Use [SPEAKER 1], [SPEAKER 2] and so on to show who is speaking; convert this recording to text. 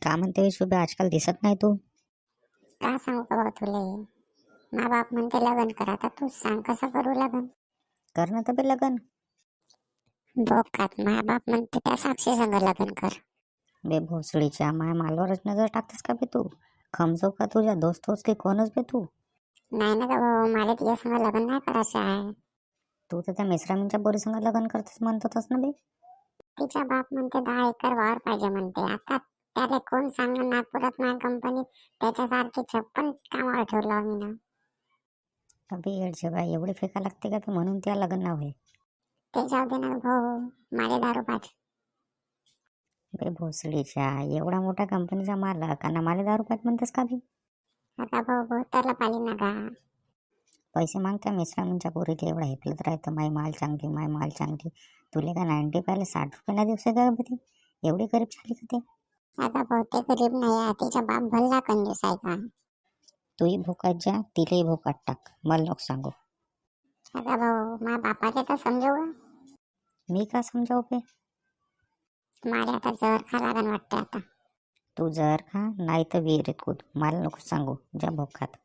[SPEAKER 1] का म्हणते शुभे आजकाल दिसत नाही तू?
[SPEAKER 2] का सांगू का भाऊ तुले? मा बाप म्हणते लग्न कर, आता तू सांग कसं करू लग्न?
[SPEAKER 1] कर ना तर बे लग्न.
[SPEAKER 2] बोकात मा बाप म्हणते त्या साक्षी संग लग्न कर.
[SPEAKER 1] बे भोसडीच्या माय मालवरच नजर टाकतेस का बे तू? खमजो का तुझ्या दोस्त होस की कोणच बे तू?
[SPEAKER 2] नाही ना ग भाऊ, मला तिच्या संग लग्न नाही करायचं आहे.
[SPEAKER 1] तू तर त्या मिश्रामींच्या पोरी संग लग्न करतेस म्हणतोस ना बे.
[SPEAKER 2] तिचा बाप म्हणते 10 एकर वावर पाहिजे म्हणते. आता त्याला कोण सांग नागपुरात माझ्या कंपनीत त्याच्यासारखी 56 कामावर ठेवलं मी ना.
[SPEAKER 1] अबे येडचे बाई, एवढी फेका लागते का बे? म्हणून त्या लग्न नाव आहे.
[SPEAKER 2] ते जाऊ दे ना भाऊ, मला दारू पाच.
[SPEAKER 1] बे भोसडीच्या एवढा मोठा कंपनीचा मालक आणि मला 10 रुपयात म्हणतेस का बे?
[SPEAKER 2] आता भाऊ भाऊ तरला पाली ना का?
[SPEAKER 1] पैसे मागत्या मिश्रामींच्या पोरीला एवढा हेपलत राहतं, माय माल चांगली माय माल चांगली. तुले का 90 पाहिले 60 रुपयाला दिवस आहे का बे ते? एवढी गरीब झाली का ते?
[SPEAKER 2] आता भाऊ ते गरीब नाही आहे, तिचा बाप भल्ला कंजूस आहे का?
[SPEAKER 1] तूही भोकात जा, तिलाही भोकात टाक, मला नको सांगू.
[SPEAKER 2] आता भाऊ माझ्या बापाला तर समजव.
[SPEAKER 1] मी का समजावू बे?
[SPEAKER 2] मला आता जहर खा लागन वाटते आता.
[SPEAKER 1] तू जर खा नाही तर विहिरीत कूद, मला नको सांगू, जा भोकात.